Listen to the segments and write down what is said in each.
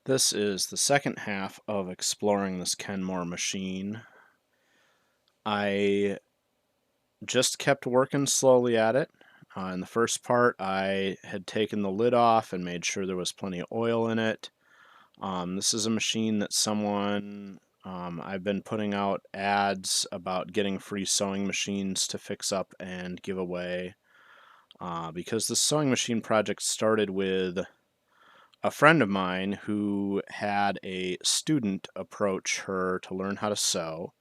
This is the second half of exploring this Kenmore machine. I just kept working slowly at it. In the first part, I had taken the lid off and made sure there was plenty of oil in it. This is a machine that I've been putting out ads about getting free sewing machines to fix up and give away. Because the sewing machine project started with a friend of mine who had a student approach her to learn how to sew.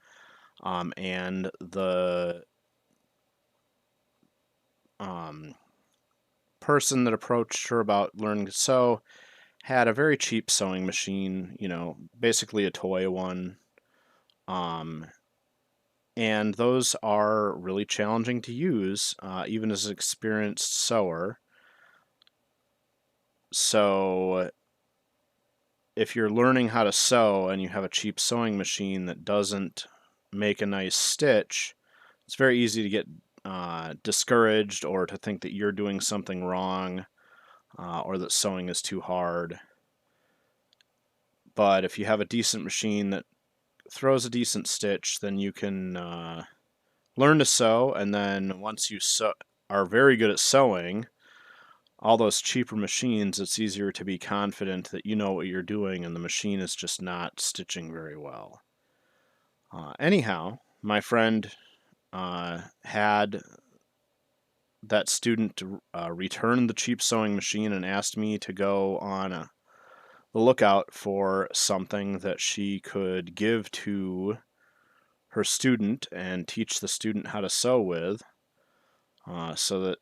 And the person that approached her about learning to sew had a very cheap sewing machine, basically a toy one. And those are really challenging to use, even as an experienced sewer. So if you're learning how to sew and you have a cheap sewing machine that doesn't make a nice stitch, it's very easy to get discouraged or to think that you're doing something wrong or that sewing is too hard. But if you have a decent machine that throws a decent stitch, then you can learn to sew, and then once you are very good at sewing, all those cheaper machines, it's easier to be confident that you know what you're doing and the machine is just not stitching very well. Anyhow, my friend had that student return the cheap sewing machine and asked me to go on the lookout for something that she could give to her student and teach the student how to sew with, so that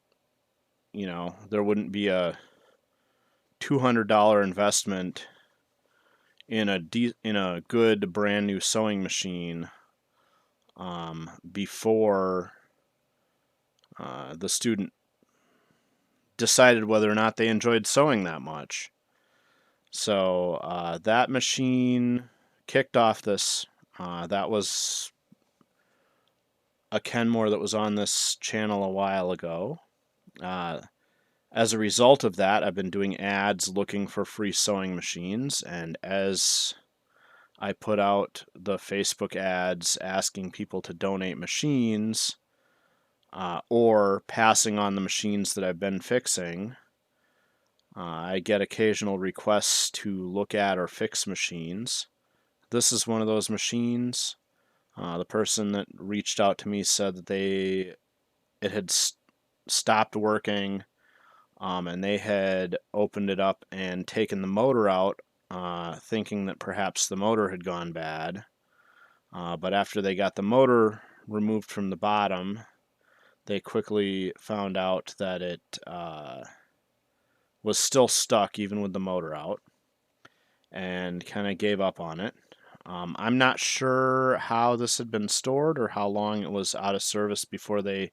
there wouldn't be a $200 investment in a good brand new sewing machine before the student decided whether or not they enjoyed sewing that much. So that machine kicked off this. That was a Kenmore that was on this channel a while ago. As a result of that, I've been doing ads looking for free sewing machines, and as I put out the Facebook ads asking people to donate machines or passing on the machines that I've been fixing, I get occasional requests to look at or fix machines. This is one of those machines. The person that reached out to me said that it had stopped working, and they had opened it up and taken the motor out, thinking that perhaps the motor had gone bad. But after they got the motor removed from the bottom, they quickly found out that it was still stuck even with the motor out, and kind of gave up on it. I'm not sure how this had been stored or how long it was out of service before they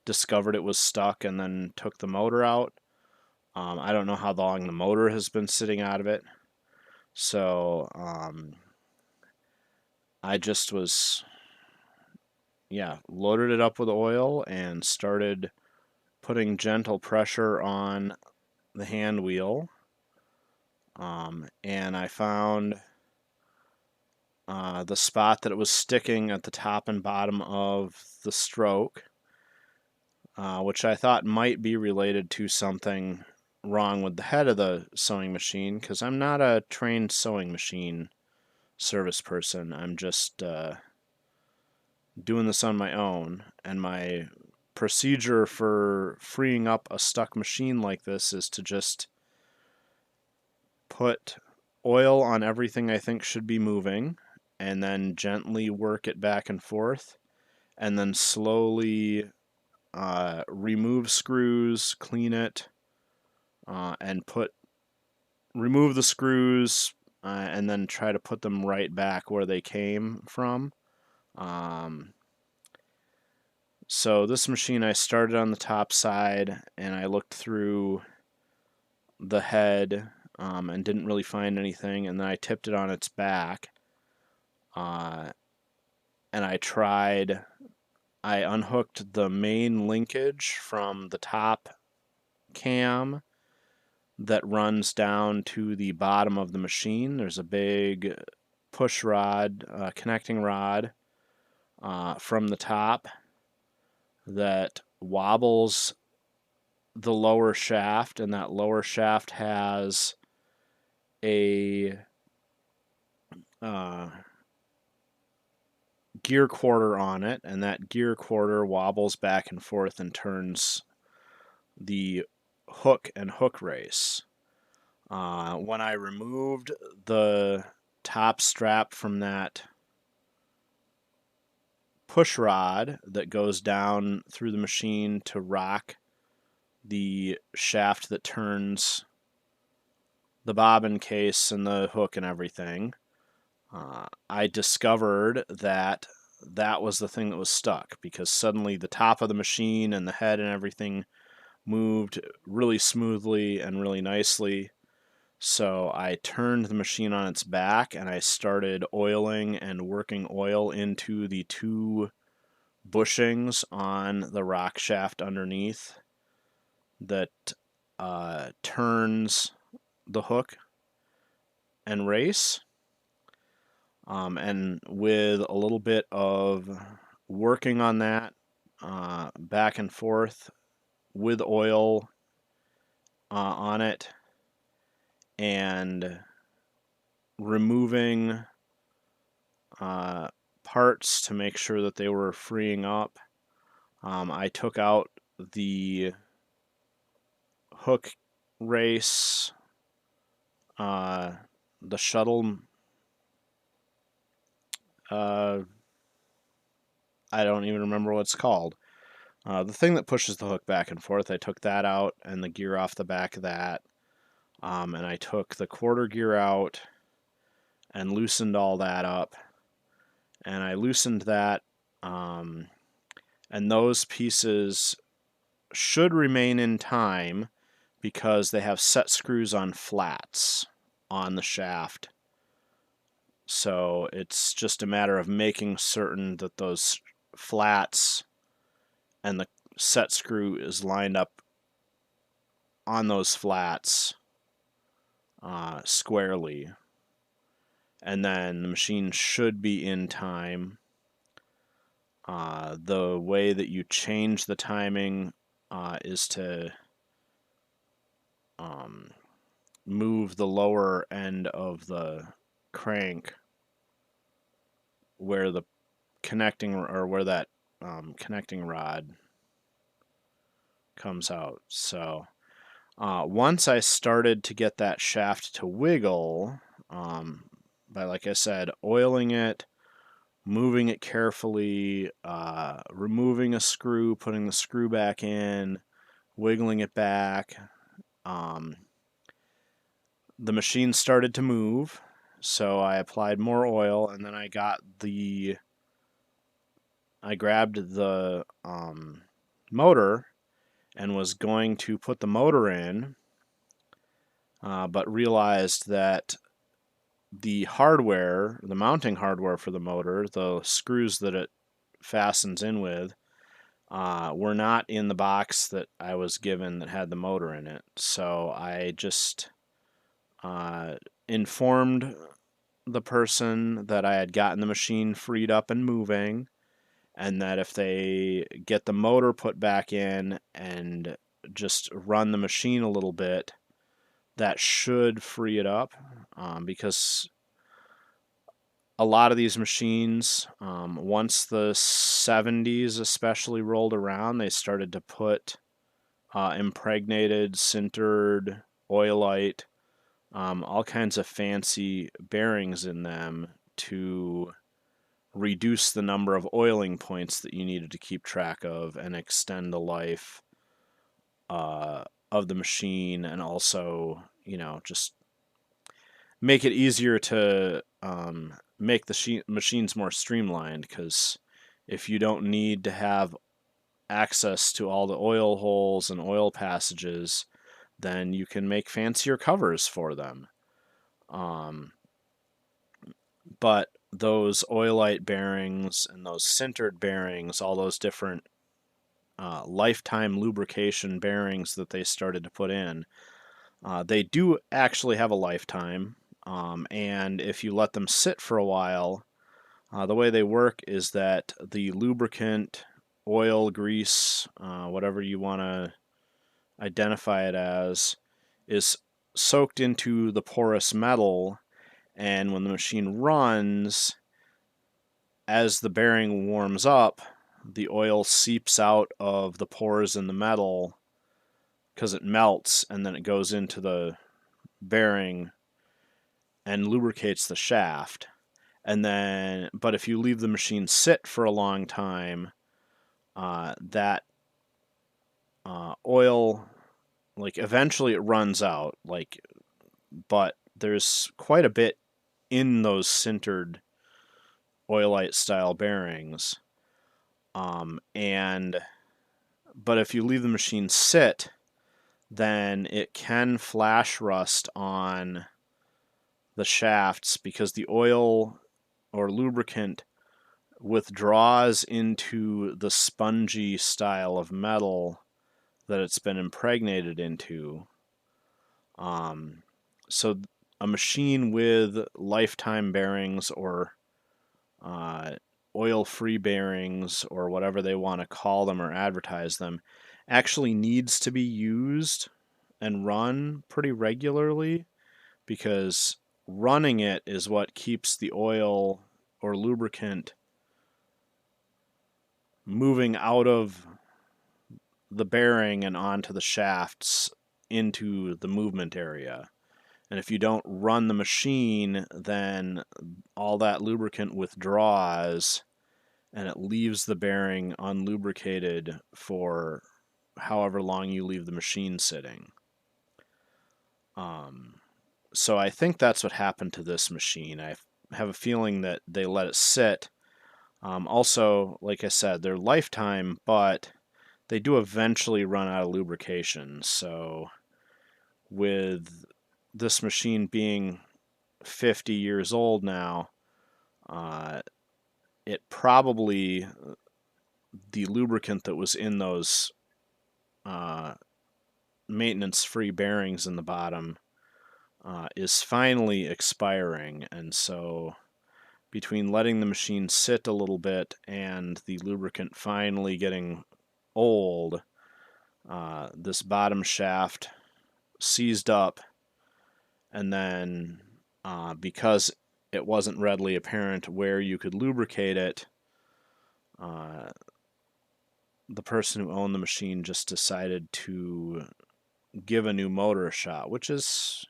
discovered it was stuck and then took the motor out. I don't know how long the motor has been sitting out of it. So I just loaded it up with oil and started putting gentle pressure on the hand wheel. And I found the spot that it was sticking at the top and bottom of the stroke, which I thought might be related to something wrong with the head of the sewing machine, because I'm not a trained sewing machine service person. I'm just doing this on my own, and my procedure for freeing up a stuck machine like this is to just put oil on everything I think should be moving, and then gently work it back and forth, and then slowly remove screws, clean it, and remove the screws, and then try to put them right back where they came from. So this machine, I started on the top side, and I looked through the head and didn't really find anything, and then I tipped it on its back, and I unhooked the main linkage from the top cam that runs down to the bottom of the machine. There's a big push rod, connecting rod from the top that wobbles the lower shaft, and that lower shaft has a gear quarter on it, and that gear quarter wobbles back and forth and turns the hook and hook race. When I removed the top strap from that push rod that goes down through the machine to rock the shaft that turns the bobbin case and the hook and everything, I discovered that that was the thing that was stuck, because suddenly the top of the machine and the head and everything moved really smoothly and really nicely. So I turned the machine on its back and I started oiling and working oil into the two bushings on the rock shaft underneath that turns the hook and race. And with a little bit of working on that back and forth with oil on it and removing parts to make sure that they were freeing up, I took out the hook race, the shuttle, I don't even remember what it's called. The thing that pushes the hook back and forth, I took that out and the gear off the back of that. And I took the quarter gear out and loosened all that up. And I loosened that, and those pieces should remain in time because they have set screws on flats on the shaft. So it's just a matter of making certain that those flats and the set screw is lined up on those flats squarely. And then the machine should be in time. The way that you change the timing is to move the lower end of the crank where the connecting, or where that connecting rod comes out. So once I started to get that shaft to wiggle, by, like I said, oiling it, moving it carefully, removing a screw, putting the screw back in, wiggling it back, the machine started to move. So I applied more oil, and then I grabbed the motor and was going to put the motor in, but realized that the hardware, the mounting hardware for the motor, the screws that it fastens in with, were not in the box that I was given that had the motor in it. So I just informed the person that I had gotten the machine freed up and moving, and that if they get the motor put back in and just run the machine a little bit, that should free it up, because a lot of these machines, once the 70s especially rolled around, they started to put impregnated, sintered, oilite, all kinds of fancy bearings in them to reduce the number of oiling points that you needed to keep track of and extend the life of the machine, and also, just make it easier to make the machines more streamlined, because if you don't need to have access to all the oil holes and oil passages, then you can make fancier covers for them. But those oilite bearings and those sintered bearings, all those different lifetime lubrication bearings that they started to put in, They do actually have a lifetime, and if you let them sit for a while, the way they work is that the lubricant, oil, grease, whatever you want to identify it as, is soaked into the porous metal, and when the machine runs, as the bearing warms up, the oil seeps out of the pores in the metal because it melts, and then it goes into the bearing and lubricates the shaft. And then, but if you leave the machine sit for a long time, that oil, like, eventually it runs out, like, but there's quite a bit in those sintered oilite style bearings. And but if you leave the machine sit, then it can flash rust on the shafts because the oil or lubricant withdraws into the spongy style of metal that it's been impregnated into. So a machine with lifetime bearings or oil-free bearings, or whatever they want to call them or advertise them, actually needs to be used and run pretty regularly, because running it is what keeps the oil or lubricant moving out of the bearing and onto the shafts into the movement area. And if you don't run the machine, then all that lubricant withdraws and it leaves the bearing unlubricated for however long you leave the machine sitting. So I think that's what happened to this machine. I have a feeling that they let it sit. Also, like I said, they're lifetime, but they do eventually run out of lubrication. So with this machine being 50 years old now, it probably, the lubricant that was in those maintenance-free bearings in the bottom is finally expiring, and so between letting the machine sit a little bit and the lubricant finally getting old, this bottom shaft seized up, and then because it wasn't readily apparent where you could lubricate it, the person who owned the machine just decided to give a new motor a shot, which is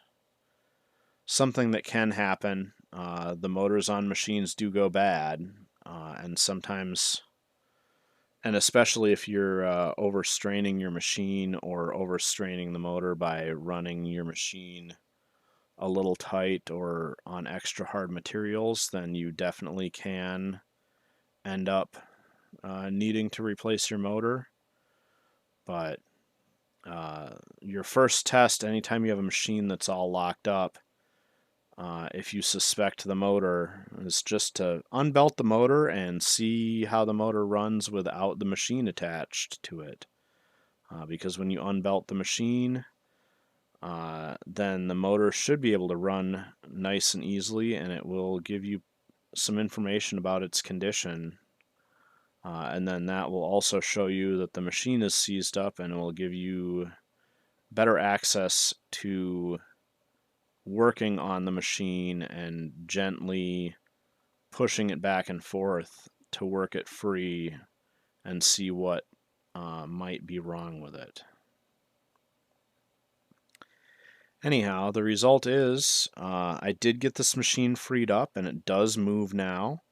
something that can happen. The motors on machines do go bad, and sometimes, and especially if you're overstraining your machine or overstraining the motor by running your machine a little tight or on extra hard materials, then you definitely can end up needing to replace your motor. But your first test, anytime you have a machine that's all locked up, if you suspect the motor, is just to unbelt the motor and see how the motor runs without the machine attached to it. Because when you unbelt the machine, then the motor should be able to run nice and easily, and it will give you some information about its condition. And then that will also show you that the machine is seized up, and it will give you better access to working on the machine and gently pushing it back and forth to work it free and see what might be wrong with it. Anyhow, the result is I did get this machine freed up, and it does move now.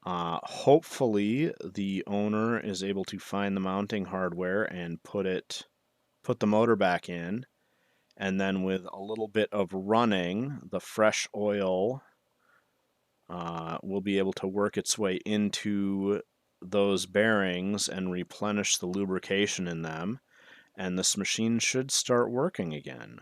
Hopefully the owner is able to find the mounting hardware and put the motor back in, and then with a little bit of running, the fresh oil will be able to work its way into those bearings and replenish the lubrication in them, and this machine should start working again.